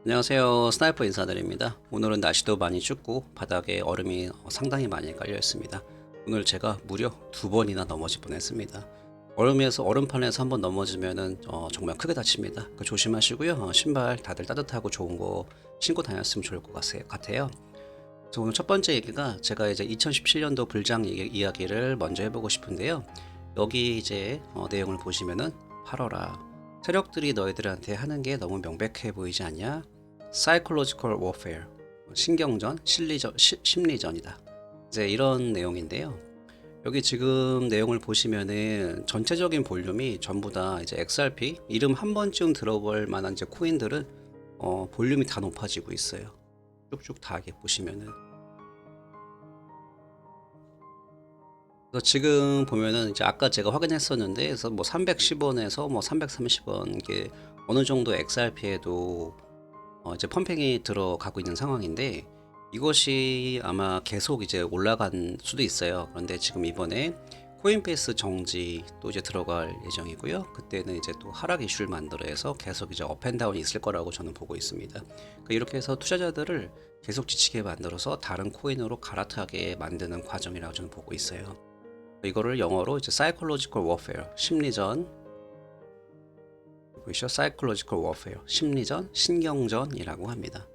안녕하세요. 스나이퍼 인사드립니다. 오늘은 날씨도 많이 춥고 바닥에 얼음이 상당히 많이 깔려 있습니다. 오늘 제가 무려 2번이나 넘어질 뻔했습니다. 얼음판에서 한번 넘어지면은 정말 크게 다칩니다. 조심하시고요. 신발 다들 따뜻하고 좋은 거 신고 다녔으면 좋을 것 같아요. 그래서 오늘 첫 번째 얘기가 제가 이제 2017년도 불장 이야기를 먼저 해보고 싶은데요. 여기 이제 내용을 보시면은 8월아 세력들이 너희들한테 하는 게 너무 명백해 보이지 않냐? Psychological warfare, 신경전, 심리전이다. 이제 이런 내용인데요. 여기 지금 내용을 보시면은 전체적인 볼륨이 전부 다 이제 XRP 이름 한 번쯤 들어볼 만한 이제 코인들은 볼륨이 다 높아지고 있어요. 쭉쭉 다 이렇게 보시면은. 그래서 지금 보면은 이제 아까 제가 확인했었는데, 그래서 뭐 310원에서 뭐 330원 이게 어느 정도 XRP에도 이제 펌핑이 들어가고 있는 상황인데, 이것이 아마 계속 이제 올라간 수도 있어요. 그런데 지금 이번에 코인베이스 정지 또 이제 들어갈 예정이고요. 그때는 이제 또 하락 이슈를 만들어서 계속 이제 업앤다운이 있을 거라고 저는 보고 있습니다. 그러니까 이렇게 해서 투자자들을 계속 지치게 만들어서 다른 코인으로 갈아타게 만드는 과정이라고 저는 보고 있어요. 이거를 영어로 이제 psychological warfare, 심리전, 보이시죠? psychological warfare, 심리전, 신경전이라고 합니다.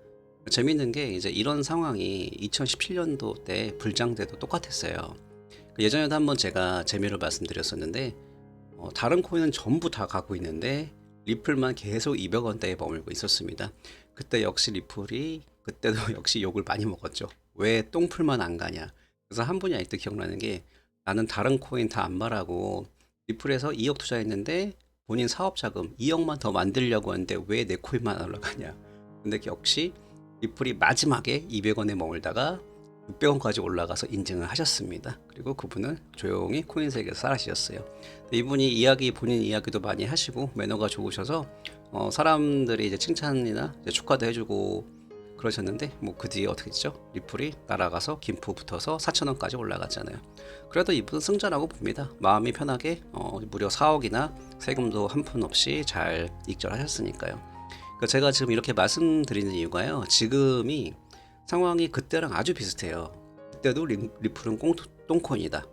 재밌는 게 이제 이런 상황이 2017년도 때 불장 때도 똑같았어요. 예전에도 한번 제가 재미로 말씀드렸었는데, 다른 코인은 전부 다 가고 있는데 리플만 계속 200원대에 머물고 있었습니다. 그때 역시 리플이 그때도 역시 욕을 많이 먹었죠. 왜 똥풀만 안 가냐. 그래서 한 분이 아직도 기억나는 게, 나는 다른 코인 다 안 말하고 리플에서 2억 투자했는데 본인 사업 자금 2억만 더 만들려고 하는데 왜 내 코인만 안 올라가냐. 근데 역시 리플이 마지막에 200원에 머물다가 600원까지 올라가서 인증을 하셨습니다. 그리고 그분은 조용히 코인 세계에서 사라지셨어요. 이분이 본인 이야기도 많이 하시고 매너가 좋으셔서 사람들이 이제 칭찬이나 이제 축하도 해주고 그러셨는데, 뭐 그 뒤에 어떻게 됐죠? 리플이 날아가서 김프 붙어서 4,000원까지 올라갔잖아요. 그래도 이분은 승자라고 봅니다. 마음이 편하게 무려 4억이나 세금도 한 푼 없이 잘 익절하셨으니까요. 그러니까 제가 지금 이렇게 말씀드리는 이유가요, 지금이 상황이 그때랑 아주 비슷해요. 그때도 리플은 똥코인이다.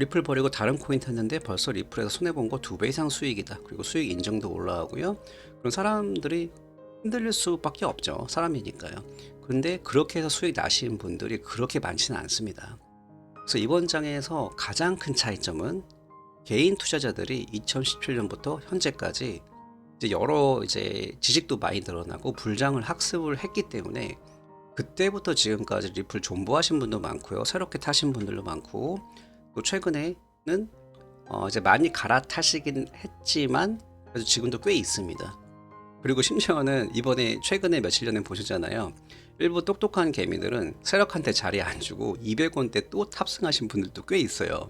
리플 버리고 다른 코인 탔는데 벌써 리플에서 손해본 거 2배 이상 수익이다. 그리고 수익 인정도 올라가고요. 그런 사람들이 흔들릴 수밖에 없죠. 사람이니까요. 근데 그렇게 해서 수익 나신 분들이 그렇게 많지는 않습니다. 그래서 이번 장에서 가장 큰 차이점은, 개인 투자자들이 2017년부터 현재까지 이제 여러 이제 지식도 많이 늘어나고 불장을 학습을 했기 때문에 그때부터 지금까지 리플 존버하신 분도 많고요. 새롭게 타신 분들도 많고, 또 최근에는 이제 많이 갈아타시긴 했지만 그래도 지금도 꽤 있습니다. 그리고 심지어는 이번에 최근에 며칠 전에 보셨잖아요. 일부 똑똑한 개미들은 세력한테 자리 안 주고 200원대 또 탑승하신 분들도 꽤 있어요.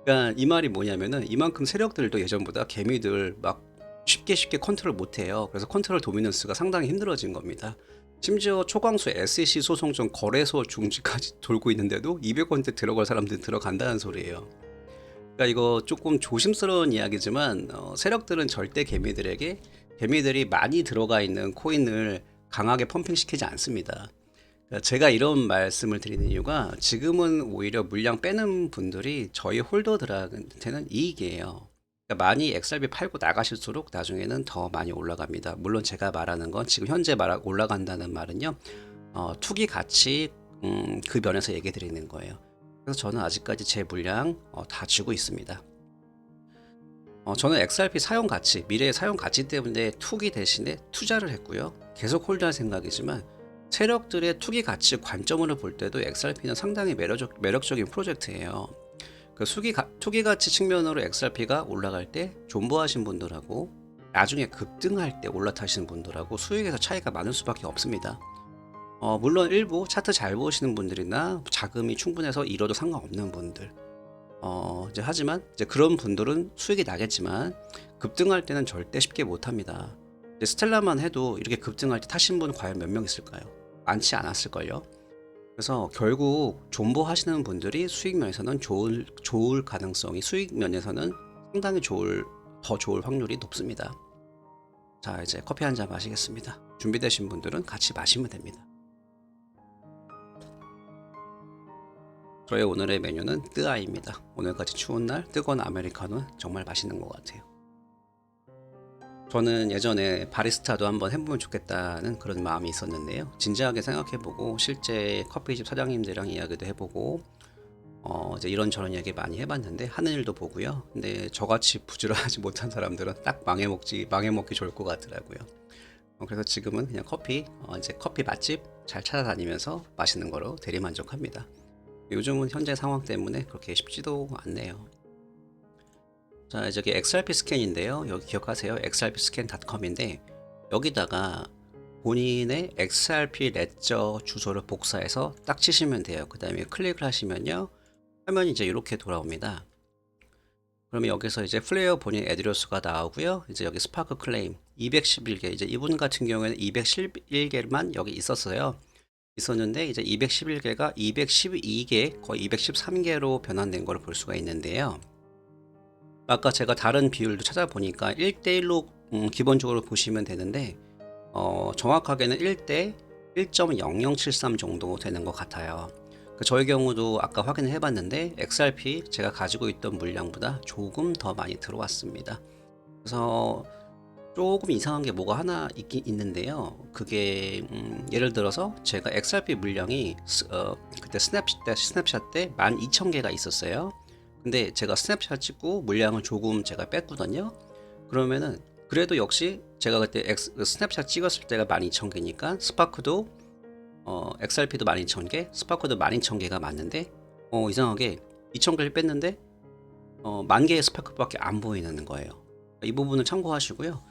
그러니까 이 말이 뭐냐면은, 이만큼 세력들도 예전보다 개미들 막 쉽게 컨트롤 못해요. 그래서 컨트롤 도미넌스가 상당히 힘들어진 겁니다. 심지어 초강수 SEC 소송 전 거래소 중지까지 돌고 있는데도 200원대 들어갈 사람들 들어간다는 소리예요. 그러니까 이거 조금 조심스러운 이야기지만, 세력들은 절대 개미들이 많이 들어가 있는 코인을 강하게 펌핑시키지 않습니다. 그러니까 제가 이런 말씀을 드리는 이유가, 지금은 오히려 물량 빼는 분들이 저희 홀더들한테는 이익이에요. 그러니까 많이 XRP 팔고 나가실수록 나중에는 더 많이 올라갑니다. 물론 제가 말하는 건 지금 현재 올라간다는 말은요, 투기 가치 그 면에서 얘기 드리는 거예요. 그래서 저는 아직까지 제 물량 다 쥐고 있습니다. 저는 XRP 사용 가치, 미래의 사용 가치 때문에 투기 대신에 투자를 했고요. 계속 홀드할 생각이지만, 세력들의 투기 가치 관점으로 볼 때도 XRP는 상당히 매력적인 프로젝트예요. 그 투기 가치 측면으로 XRP가 올라갈 때 존버하신 분들하고 나중에 급등할 때 올라타시는 분들하고 수익에서 차이가 많을 수밖에 없습니다. 물론 일부 차트 잘 보시는 분들이나 자금이 충분해서 잃어도 상관없는 분들, 이제 하지만 이제 그런 분들은 수익이 나겠지만 급등할 때는 절대 쉽게 못합니다. 스텔라만 해도 이렇게 급등할 때 타신 분 과연 몇 명 있을까요? 많지 않았을걸요. 그래서 결국 존버 하시는 분들이 수익 면에서는 좋을 가능성이, 수익 면에서는 상당히 더 좋을 확률이 높습니다. 자, 이제 커피 한 잔 마시겠습니다. 준비되신 분들은 같이 마시면 됩니다. 저의 오늘의 메뉴는 뜨아입니다. 오늘같이 추운 날 뜨거운 아메리카노는 정말 맛있는 것 같아요. 저는 예전에 바리스타도 한번 해보면 좋겠다는 그런 마음이 있었는데요. 진지하게 생각해보고 실제 커피집 사장님들이랑 이야기도 해보고 이제 이런저런 이야기 많이 해봤는데 하는 일도 보고요. 근데 저같이 부지런하지 못한 사람들은 딱 망해먹기 좋을 것 같더라고요. 그래서 지금은 그냥 이제 커피 맛집 잘 찾아다니면서 마시는 거로 대리만족합니다. 요즘은 현재 상황 때문에 그렇게 쉽지도 않네요. 자, 이제 여기 XRP 스캔인데요. 여기 기억하세요. xrpscan.com인데 여기다가 본인의 XRP 레저 주소를 복사해서 딱 치시면 돼요. 그 다음에 클릭을 하시면요. 화면이 이제 이렇게 돌아옵니다. 그러면 여기서 이제 플레이어 본인 애드레스가 나오고요. 이제 여기 스파크 클레임 211개, 이제 이분 같은 경우에는 211개만 여기 있었는데 이제 211개가 212개, 거의 213개로 변환된 걸 볼 수가 있는데요. 아까 제가 다른 비율도 찾아보니까 1대1로 기본적으로 보시면 되는데 정확하게는 1대 1.0073 정도 되는 것 같아요. 저의 경우도 아까 확인을 해봤는데 XRP 제가 가지고 있던 물량보다 조금 더 많이 들어왔습니다. 그래서 조금 이상한 게 뭐가 하나 있긴 있는데요. 그게 예를 들어서 제가 XRP 물량이 그때 스냅샷 때 12,000개가 있었어요. 근데 제가 스냅샷 찍고 물량을 조금 제가 뺐거든요. 그러면은 그래도 역시 제가 그때 스냅샷 찍었을 때가 12,000개니까 스파크도 XRP도 12,000개, 스파크도 12,000개가 맞는데 이상하게 2,000개를 뺐는데 10,000개의 스파크밖에 안 보이는 거예요. 이 부분을 참고하시고요.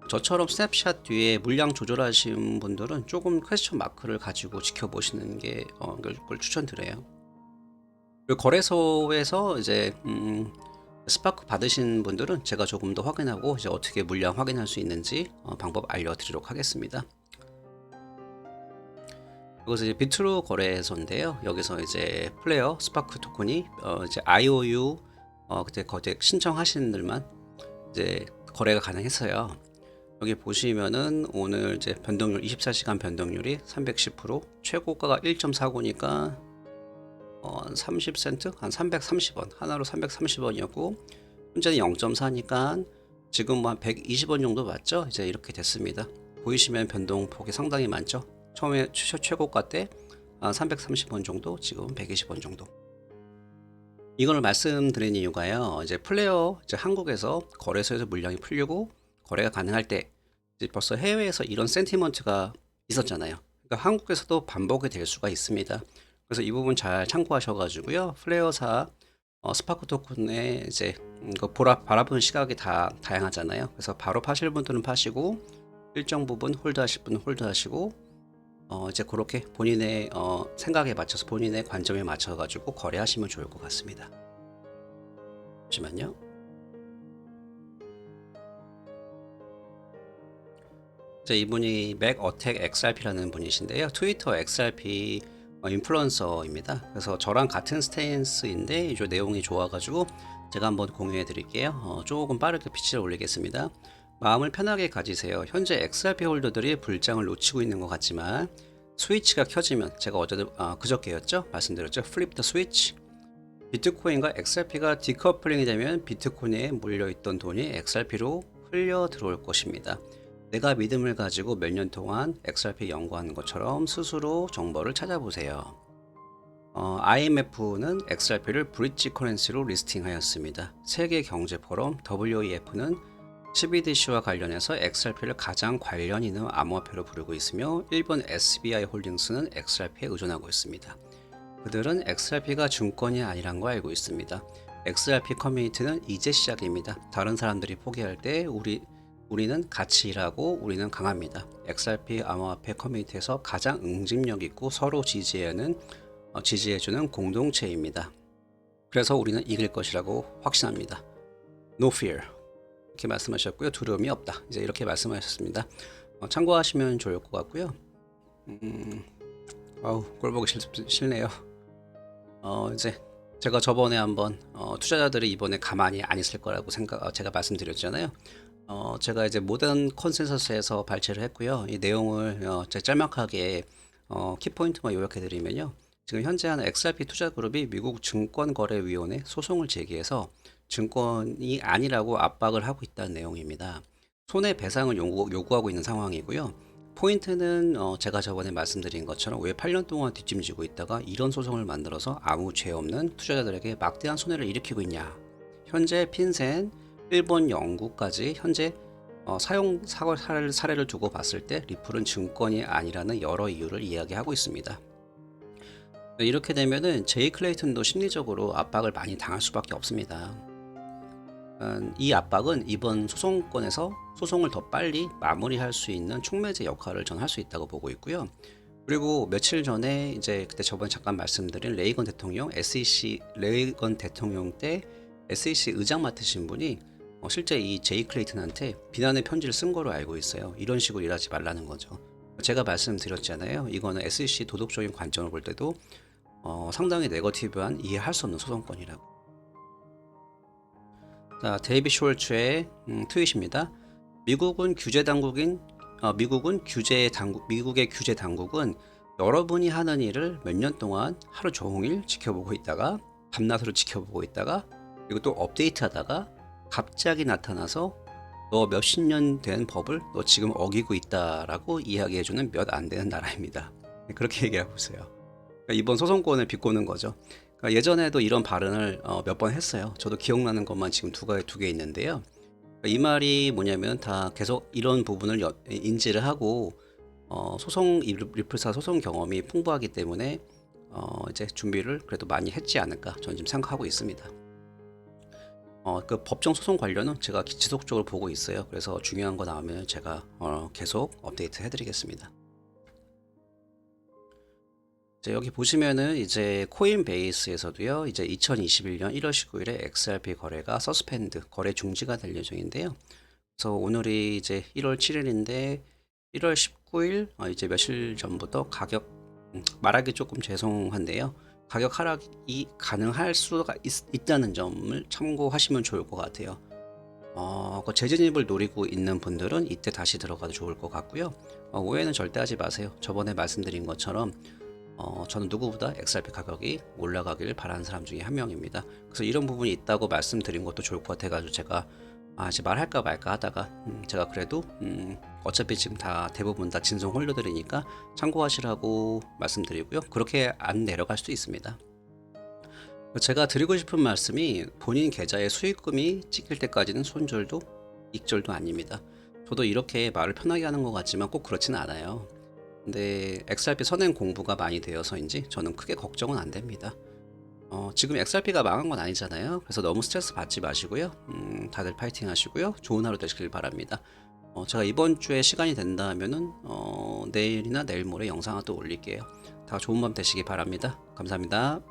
저처럼 스냅샷 뒤에 물량 조절하신 분들은 조금 퀘스천 마크를 가지고 지켜보시는 게 그걸 추천드려요. 그리고 거래소에서 이제 스파크 받으신 분들은 제가 조금 더 확인하고 이제 어떻게 물량 확인할 수 있는지 방법 알려드리도록 하겠습니다. 여기서 이제 비트루 거래소인데요. 여기서 이제 플레이어 스파크 토큰이 이제 IOU 그때 거제 신청하시는 분들만 이제 거래가 가능했어요. 여기 보시면은 오늘 이제 변동률 24시간 변동률이 310%, 최고가가 1.49니까 30센트 한 330원, 하나로 330원이었고 현재는 0.4니까 지금 한 120원 정도 맞죠? 이제 이렇게 됐습니다. 보이시면 변동폭이 상당히 많죠? 처음에 최고가 때 330원 정도, 지금 120원 정도. 이걸 말씀드린 이유가요. 이제 플레이어 이제 한국에서 거래소에서 물량이 풀리고 거래가 가능할 때 이제 벌써 해외에서 이런 센티먼트가 있었잖아요. 그러니까 한국에서도 반복이 될 수가 있습니다. 그래서 이 부분 잘 참고하셔가지고요. 플레이어사 스파크 토큰에 이제 이거 바라보는 시각이 다 다양하잖아요. 그래서 바로 파실 분들은 파시고 일정 부분 홀드하실 분은 홀드하시고 이제 그렇게 본인의 생각에 맞춰서 본인의 관점에 맞춰 가지고 거래하시면 좋을 것 같습니다. 잠시만요. 이분이 맥어택 XRP라는 분이신데요. 트위터 XRP 인플루언서입니다. 그래서 저랑 같은 스탠스인데 이 내용이 좋아가지고 제가 한번 공유해 드릴게요. 조금 빠르게 피치를 올리겠습니다. 마음을 편하게 가지세요. 현재 XRP 홀더들이 불장을 놓치고 있는 것 같지만 스위치가 켜지면 제가 그저께였죠? 말씀드렸죠? 플립 더 스위치. 비트코인과 XRP가 디커플링이 되면 비트코인에 몰려있던 돈이 XRP로 흘려 들어올 것입니다. 내가 믿음을 가지고 몇 년 동안 XRP 연구하는 것처럼 스스로 정보를 찾아보세요. IMF는 XRP를 브릿지 커런시로 리스팅하였습니다. 세계경제포럼 WEF는 CBDC와 관련해서 XRP를 가장 관련 있는 암호화폐로 부르고 있으며 일본 SBI 홀딩스는 XRP에 의존하고 있습니다. 그들은 XRP가 증권이 아니란 걸 알고 있습니다. XRP 커뮤니티는 이제 시작입니다. 다른 사람들이 포기할 때 우리는 같이 일하고 우리는 강합니다. XRP 암호화폐 커뮤니티에서 가장 응집력 있고 서로 지지해주는 공동체입니다. 그래서 우리는 이길 것이라고 확신합니다. No fear. 이렇게 말씀하셨고요. 두려움이 없다. 이제 이렇게 말씀하셨습니다. 참고하시면 좋을 것 같고요. 꼴 보기 싫네요. 이제 제가 저번에 한번 투자자들이 이번에 가만히 안 있을 거라고 제가 말씀드렸잖아요. 제가 이제 모던 컨센서스에서 발췌를 했고요. 이 내용을 제가 짤막하게 키포인트만 요약해 드리면요. 지금 현재 한 XRP 투자그룹이 미국 증권거래위원회 소송을 제기해서 증권이 아니라고 압박을 하고 있다는 내용입니다. 손해배상을 요구하고 있는 상황이고요. 포인트는 제가 저번에 말씀드린 것처럼 왜 8년 동안 뒷짐지고 있다가 이런 소송을 만들어서 아무 죄 없는 투자자들에게 막대한 손해를 일으키고 있냐. 현재 핀센, 일본, 영국까지 현재 사용 사례를 두고 봤을 때 리플은 증권이 아니라는 여러 이유를 이야기하고 있습니다. 이렇게 되면은 제이 클레이튼도 심리적으로 압박을 많이 당할 수밖에 없습니다. 이 압박은 이번 소송권에서 소송을 더 빨리 마무리할 수 있는 촉매제 역할을 전 할 수 있다고 보고 있고요. 그리고 며칠 전에 이제 그때 저번에 잠깐 말씀드린 레이건 대통령 SEC 레이건 대통령 때 SEC 의장 맡으신 분이 실제 이 제이 클레이튼한테 비난의 편지를 쓴 거로 알고 있어요. 이런 식으로 일하지 말라는 거죠. 제가 말씀드렸잖아요. 이거는 SEC 도덕적인 관점을 볼 때도 상당히 네거티브한 이해할 수 없는 소송권이라고. 자, 데이비 숄츠의 트윗입니다. 미국은 규제 당국인 미국의 규제 당국은 여러분이 하는 일을 몇 년 동안 하루 종일 지켜보고 있다가 밤낮으로 지켜보고 있다가 그리고 또 업데이트하다가 갑자기 나타나서 너 몇십 년 된 법을 너 지금 어기고 있다라고 이야기해주는 몇 안 되는 나라입니다. 그렇게 얘기하고 있어요. 그러니까 이번 소송권을 비꼬는 거죠. 그러니까 예전에도 이런 발언을 몇 번 했어요. 저도 기억나는 것만 지금 두 개 있는데요. 그러니까 이 말이 뭐냐면 다 계속 이런 부분을 인지를 하고 소송 리플사 소송 경험이 풍부하기 때문에 이제 준비를 그래도 많이 했지 않을까 저는 지금 생각하고 있습니다. 그 법정 소송 관련은 제가 지속적으로 보고 있어요. 그래서 중요한 거 나오면 제가 계속 업데이트 해드리겠습니다. 여기 보시면은 이제 코인베이스에서도요, 이제 2021년 1월 19일에 XRP 거래가 서스펜드, 거래 중지가 될 예정인데요. 그래서 오늘이 이제 1월 7일인데 1월 19일 이제 며칠 전부터 가격 말하기 조금 죄송한데요. 가격 하락이 가능할 수가 있다는 점을 참고하시면 좋을 것 같아요. 그 재진입을 노리고 있는 분들은 이때 다시 들어가도 좋을 것 같고요. 오해는 절대 하지 마세요. 저번에 말씀드린 것처럼 저는 누구보다 XRP 가격이 올라가기를 바라는 사람 중에 한 명입니다. 그래서 이런 부분이 있다고 말씀드린 것도 좋을 것 같아가지고 제가 이제 말할까 말까 하다가 제가 그래도 어차피 지금 다 대부분 다 진성 홀더들이니까 참고하시라고 말씀드리고요. 그렇게 안 내려갈 수도 있습니다. 제가 드리고 싶은 말씀이 본인 계좌에 수익금이 찍힐 때까지는 손절도 익절도 아닙니다. 저도 이렇게 말을 편하게 하는 것 같지만 꼭 그렇지는 않아요. 근데 XRP 선행 공부가 많이 되어서인지 저는 크게 걱정은 안 됩니다. 지금 XRP가 망한 건 아니잖아요. 그래서 너무 스트레스 받지 마시고요. 다들 파이팅 하시고요. 좋은 하루 되시길 바랍니다. 제가 이번 주에 시간이 된다면은 내일이나 내일 모레 영상을 또 올릴게요. 다 좋은 밤 되시기 바랍니다. 감사합니다.